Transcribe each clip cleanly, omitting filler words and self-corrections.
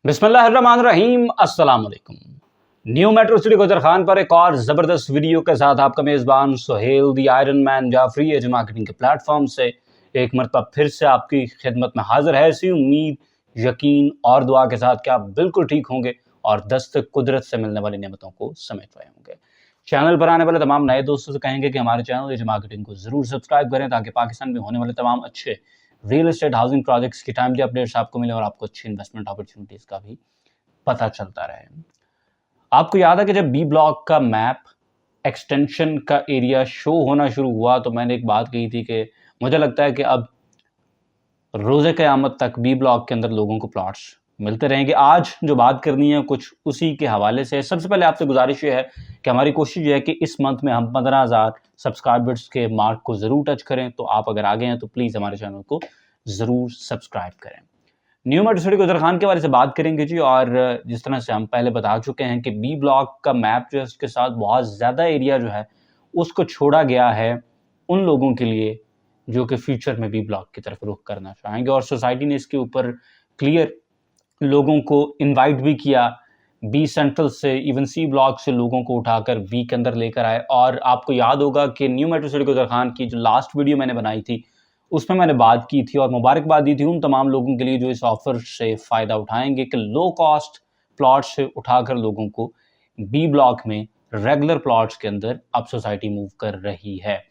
बिस्मिल्लाहिर्रहमानिर्रहीम अस्सलाम वालेकुम। न्यू मेट्रो सिटी गुजर खान पर एक और ज़बरदस्त वीडियो के साथ आपका मेज़बान Suhail the Iron Man Jafri edge marketing के प्लेटफॉर्म से एक मरतबा फिर से आपकी खिदमत में हाजिर है। ऐसी उम्मीद, यकीन और दुआ के साथ कि आप बिल्कुल ठीक होंगे और दस्तक कुदरत से मिलने वाली नेमतों को समेट रहे होंगे। चैनल पर आने वाले तमाम नए दोस्तों से कहेंगे कि हमारे चैनल एज मार्केटिंग को ज़रूर सब्सक्राइब करें ताकि पाकिस्तान में होने वाले तमाम अच्छे रियल एस्टेट हाउसिंग प्रोजेक्ट्स की टाइमली अपडेट्स आपको मिले और आपको अच्छी इन्वेस्टमेंट अपॉर्चुनिटीज़ का भी पता चलता रहे। आपको याद है कि जब बी ब्लॉक का मैप एक्सटेंशन का एरिया शो होना शुरू हुआ तो मैंने एक बात कही थी कि मुझे लगता है कि अब रोज़े क़यामत तक बी ब्लॉक के अंदर लोगों को प्लॉट्स मिलते रहेंगे। आज जो बात करनी है कुछ उसी के हवाले से। सबसे पहले आपसे गुजारिश ये है कि हमारी कोशिश ये है कि इस मंथ में हम 15,000 सब्सक्राइबर्स के मार्क को ज़रूर टच करें। तो आप अगर आगे हैं तो प्लीज़ हमारे चैनल को ज़रूर सब्सक्राइब करें। न्यू मेट्रो सिटी गुजर खान के बारे से बात करेंगे जी। और जिस तरह से हम पहले बता चुके हैं कि बी ब्लॉक का मैप जो है उसके साथ बहुत ज़्यादा एरिया जो है उसको छोड़ा गया है उन लोगों के लिए जो कि फ्यूचर में बी ब्लॉक की तरफ रुख करना चाहेंगे। और सोसाइटी ने इसके ऊपर क्लियर लोगों को इनवाइट भी किया। बी सेंट्रल से इवन सी ब्लॉक से लोगों को उठाकर बी के अंदर लेकर आए। और आपको याद होगा कि न्यू मेट्रो सिटी गुजर खान की जो लास्ट वीडियो मैंने बनाई थी उसमें मैंने बात की थी और मुबारकबाद दी थी उन तमाम लोगों के लिए जो इस ऑफ़र से फ़ायदा उठाएंगे कि लो कॉस्ट प्लॉट से उठाकर लोगों को बी ब्लॉक में रेगुलर प्लॉट्स के अंदर अब सोसाइटी मूव कर रही है।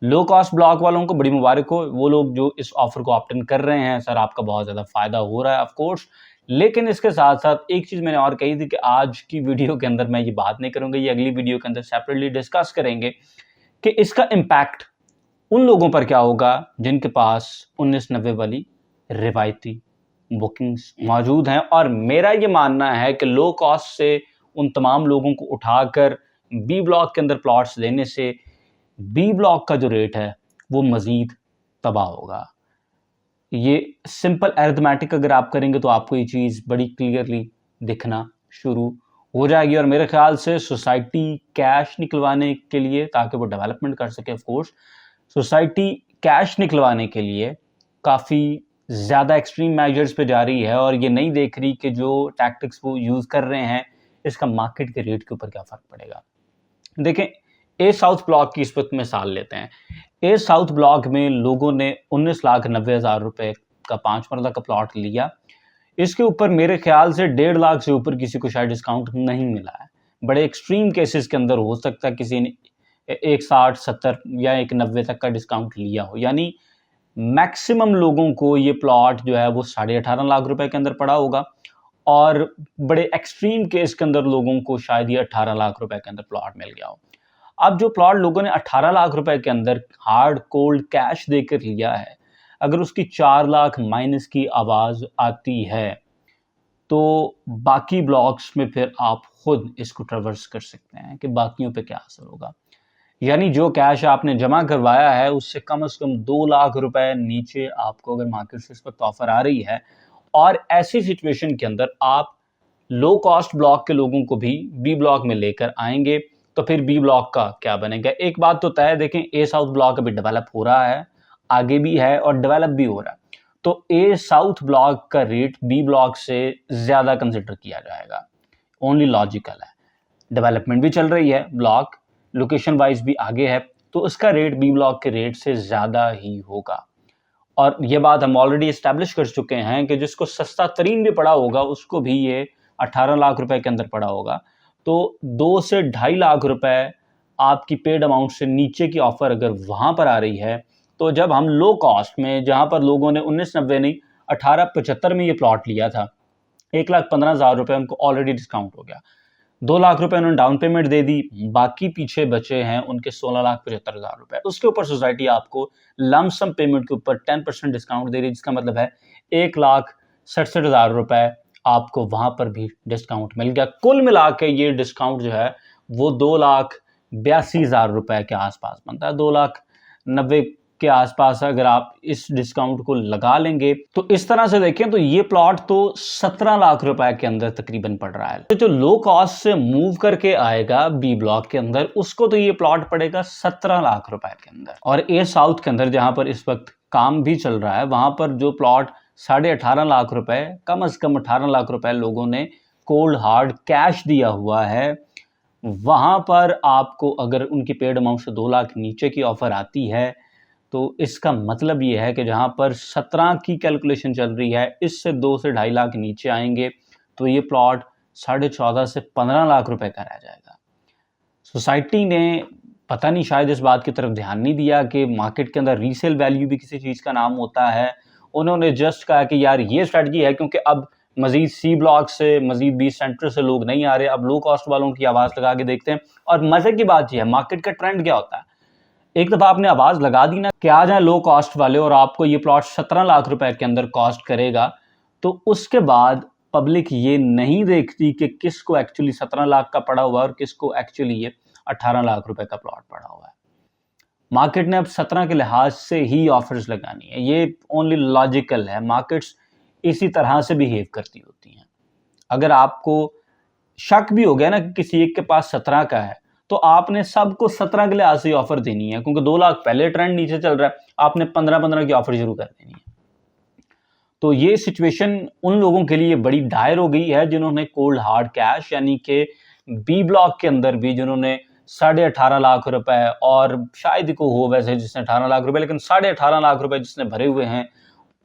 लो कॉस्ट ब्लॉक वालों को बड़ी मुबारक हो, वो लोग जो इस ऑफ़र को ऑप्ट इन कर रहे हैं। सर आपका बहुत ज़्यादा फ़ायदा हो रहा है ऑफ कोर्स। लेकिन इसके साथ साथ एक चीज़ मैंने और कही थी कि आज की वीडियो के अंदर मैं ये बात नहीं करूँगा, ये अगली वीडियो के अंदर सेपरेटली डिस्कस करेंगे कि इसका इम्पैक्ट उन लोगों पर क्या होगा जिनके पास 1990 वाली रिवायती बुकिंग्स मौजूद हैं। और मेरा ये मानना है कि लो कॉस्ट से उन तमाम लोगों को उठाकर बी ब्लॉक के अंदर प्लॉट्स लेने से बी ब्लॉक का जो रेट है वो मज़ीद तबाह होगा। ये सिंपल अरिथमेटिक अगर आप करेंगे तो आपको ये चीज़ बड़ी क्लियरली दिखना शुरू हो जाएगी। और मेरे ख्याल से सोसाइटी कैश निकलवाने के लिए, ताकि वो डेवलपमेंट कर सके, ऑफ कोर्स सोसाइटी कैश निकलवाने के लिए काफ़ी ज़्यादा एक्सट्रीम मेजर्स पे जा रही है और ये नहीं देख रही कि जो टैक्टिक्स वो यूज़ कर रहे हैं इसका मार्केट के रेट के ऊपर क्या फ़र्क पड़ेगा। देखें, ए साउथ ब्लॉक की इस वक्त मिसाल लेते हैं। ए साउथ ब्लॉक में लोगों ने 19,90,000 रुपये का 5 मरला का प्लॉट लिया। इसके ऊपर मेरे ख्याल से 1.5 लाख से ऊपर किसी को शायद डिस्काउंट नहीं मिला है। बड़े एक्सट्रीम केसेस के अंदर हो सकता है किसी ने एक 60, 70 या एक 90 तक का डिस्काउंट लिया हो। यानी मैक्सिमम लोगों को ये प्लॉट जो है वो 18.5 लाख रुपए के अंदर पड़ा होगा और बड़े एक्सट्रीम केस के अंदर लोगों को शायद ये 18 लाख रुपए के अंदर प्लॉट मिल गया हो। अब जो प्लॉट लोगों ने 18 लाख रुपए के अंदर हार्ड कोल्ड कैश देकर लिया है, अगर उसकी 4 लाख माइनस की आवाज़ आती है तो बाकी ब्लॉक्स में फिर आप खुद इसको ट्रैवर्स कर सकते हैं कि बाकियों पे क्या असर होगा। यानी जो कैश आपने जमा करवाया है उससे कम से कम 2 लाख रुपए नीचे आपको अगर मार्केट से इस वक्त ऑफर आ रही है। और ऐसी सिचुएशन के अंदर आप लो कॉस्ट ब्लॉक के लोगों को भी बी ब्लॉक में लेकर आएंगे तो फिर बी ब्लॉक का क्या बनेगा। एक बात तो तय है, देखें ए साउथ ब्लॉक अभी डेवलप हो रहा है, आगे भी है और डेवलप भी हो रहा है, तो ए साउथ ब्लॉक का रेट बी ब्लॉक से ज़्यादा कंसिडर किया जाएगा। ओनली लॉजिकल है, डेवलपमेंट भी चल रही है, ब्लॉक लोकेशन वाइज भी आगे है, तो उसका रेट बी ब्लॉक के रेट से ज़्यादा ही होगा। और ये बात हम ऑलरेडी इस्टेब्लिश कर चुके हैं कि जिसको सस्ता तरीन भी पड़ा होगा उसको भी ये 18 लाख रुपए के अंदर पड़ा होगा। तो 2 से 2.5 लाख रुपए आपकी पेड अमाउंट से नीचे की ऑफ़र अगर वहाँ पर आ रही है, तो जब हम लो कॉस्ट में, जहाँ पर लोगों ने 1990 नहीं 1875 में ये प्लॉट लिया था, 1,15,000 रुपये उनको ऑलरेडी डिस्काउंट हो गया। 2 लाख रुपए उन्होंने डाउन पेमेंट दे दी, बाकी पीछे बचे हैं उनके 16,75,000 रुपए। उसके ऊपर सोसाइटी आपको लमसम पेमेंट के ऊपर 10% डिस्काउंट दे रही है, जिसका मतलब है 1,67,000 रुपए आपको वहां पर भी डिस्काउंट मिल गया। कुल मिला के ये डिस्काउंट जो है वो 2,82,000 रुपए के आसपास बनता है। 2,90,000 के आसपास अगर आप इस डिस्काउंट को लगा लेंगे तो इस तरह से देखें तो ये प्लॉट तो 17 लाख रुपए के अंदर तकरीबन पड़ रहा है। तो जो लो कॉस्ट से मूव करके आएगा बी ब्लॉक के अंदर उसको तो ये प्लॉट पड़ेगा 17 लाख रुपए के अंदर। और ए साउथ के अंदर जहां पर इस वक्त काम भी चल रहा है वहां पर जो प्लॉट 18.5 लाख रुपए, कम से कम 18 लाख रुपए लोगों ने कोल्ड हार्ड कैश दिया हुआ है। वहाँ पर आपको अगर उनकी पेड अमाउंट से 2 लाख नीचे की ऑफ़र आती है तो इसका मतलब ये है कि जहाँ पर 17 की कैलकुलेशन चल रही है, इससे 2 से 2.5 लाख नीचे आएंगे तो ये प्लॉट 14.5 से 15 लाख रुपए का रह जाएगा। सोसाइटी ने पता नहीं शायद इस बात की तरफ ध्यान नहीं दिया कि मार्केट के अंदर रीसेल वैल्यू भी किसी चीज़ का नाम होता है। उन्होंने जस्ट कहा कि यार ये स्ट्रेटजी है क्योंकि अब मज़ीद सी ब्लॉक से, मज़ीद बी सेंटर से लोग नहीं आ रहे, अब लो कॉस्ट वालों की आवाज़ लगा के देखते हैं। और मज़े की बात यह है, मार्केट का ट्रेंड क्या होता है, एक दफ़ा आपने आवाज़ लगा दी ना कि आ जाए लो कॉस्ट वाले और आपको ये प्लॉट 17 लाख रुपए के अंदर कॉस्ट करेगा, तो उसके बाद पब्लिक ये नहीं देखती कि किसको एक्चुअली 17 लाख का पड़ा हुआ है और किसको एक्चुअली ये 18 लाख रुपए का प्लॉट पड़ा हुआ है। मार्केट ने अब 17 के लिहाज से ही ऑफर्स लगानी है, ये ओनली लॉजिकल है। मार्केट्स इसी तरह से बिहेव करती होती हैं। अगर आपको शक भी हो गया ना कि किसी एक के पास 17 का है, तो आपने सबको 17 के लिहाज से ऑफर देनी है, क्योंकि 2 लाख पहले ट्रेंड नीचे चल रहा है, आपने 15-15 की ऑफर शुरू कर देनी है। तो ये सिचुएशन उन लोगों के लिए बड़ी डायर हो गई है जिन्होंने कोल्ड हार्ड कैश यानी कि बी ब्लॉक के अंदर भी जिन्होंने 18.5 लाख रुपए, और शायद को हो वैसे जिसने 18 लाख रुपए, लेकिन 18.5 लाख रुपए जिसने भरे हुए हैं,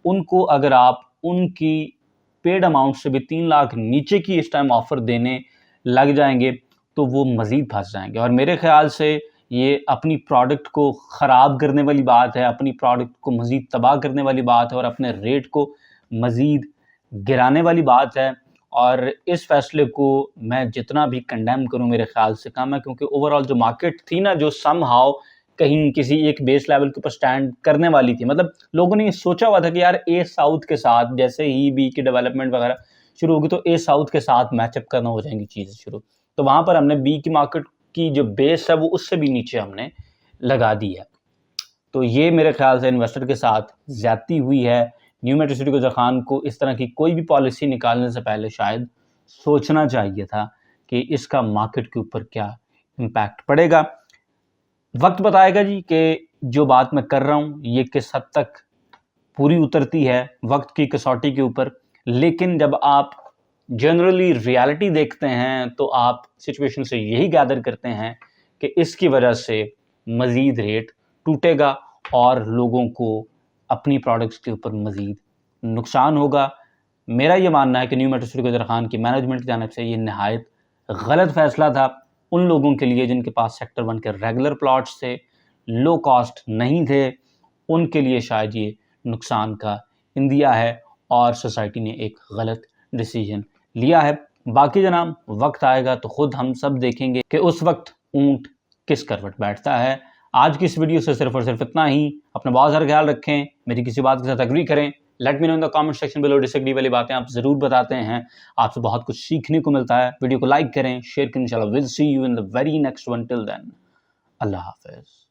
उनको अगर आप उनकी पेड अमाउंट से भी 3 लाख नीचे की इस टाइम ऑफर देने लग जाएंगे तो वो मज़ीद फंस जाएंगे। और मेरे ख्याल से ये अपनी प्रोडक्ट को ख़राब करने वाली बात है, अपनी प्रोडक्ट को मज़ीद तबाह करने वाली बात है और अपने रेट को मज़ीद गिराने वाली बात है। और इस फैसले को मैं जितना भी कंडेम करूं मेरे ख्याल से कम है, क्योंकि ओवरऑल जो मार्केट थी ना, जो समहाउ कहीं किसी एक बेस लेवल के ऊपर स्टैंड करने वाली थी, मतलब लोगों ने ये सोचा हुआ था कि यार ए साउथ के साथ जैसे ही बी की डेवलपमेंट वगैरह शुरू होगी तो ए साउथ के साथ मैचअप करना हो जाएंगी चीज़ें शुरू, तो वहाँ पर हमने बी की मार्केट की जो बेस है वो उससे भी नीचे हमने लगा दी है। तो ये मेरे ख्याल से इन्वेस्टर के साथ ज़्यादती हुई है। न्यू मेट्रो सिटी गुजर खान को इस तरह की कोई भी पॉलिसी निकालने से पहले शायद सोचना चाहिए था कि इसका मार्केट के ऊपर क्या इम्पैक्ट पड़ेगा। वक्त बताएगा जी कि जो बात मैं कर रहा हूँ ये किस हद तक पूरी उतरती है वक्त की कसौटी के ऊपर, लेकिन जब आप जनरली रियलिटी देखते हैं तो आप सिचुएशन से यही गैदर करते हैं कि इसकी वजह से मज़ीद रेट टूटेगा और लोगों को अपनी प्रोडक्ट्स के ऊपर मज़ीद नुकसान होगा। मेरा ये मानना है कि न्यू मेट्रो सिटी गुजर खान की मैनेजमेंट की जानिब से ये नहायत गलत फैसला था उन लोगों के लिए जिनके पास सेक्टर 1 के रेगुलर प्लॉट्स थे, लो कॉस्ट नहीं थे, उनके लिए शायद ये नुकसान का इंदिया है और सोसाइटी ने एक गलत डिसीजन लिया है। बाकी जनाब वक्त आएगा तो ख़ुद हम सब देखेंगे कि उस वक्त ऊँट किस करवट बैठता है। आज की इस वीडियो से सिर्फ और सिर्फ इतना ही। अपना बहुत सारा ख्याल रखें, मेरी किसी बात के साथ एग्री करें, let me know in the comment section below, disagree वाली बातें आप ज़रूर बताते हैं, आपसे बहुत कुछ सीखने को मिलता है। वीडियो को लाइक करें, शेयर करें। इंशाल्लाह will see you in the very next one. Till then अल्लाह हाफ़िज़।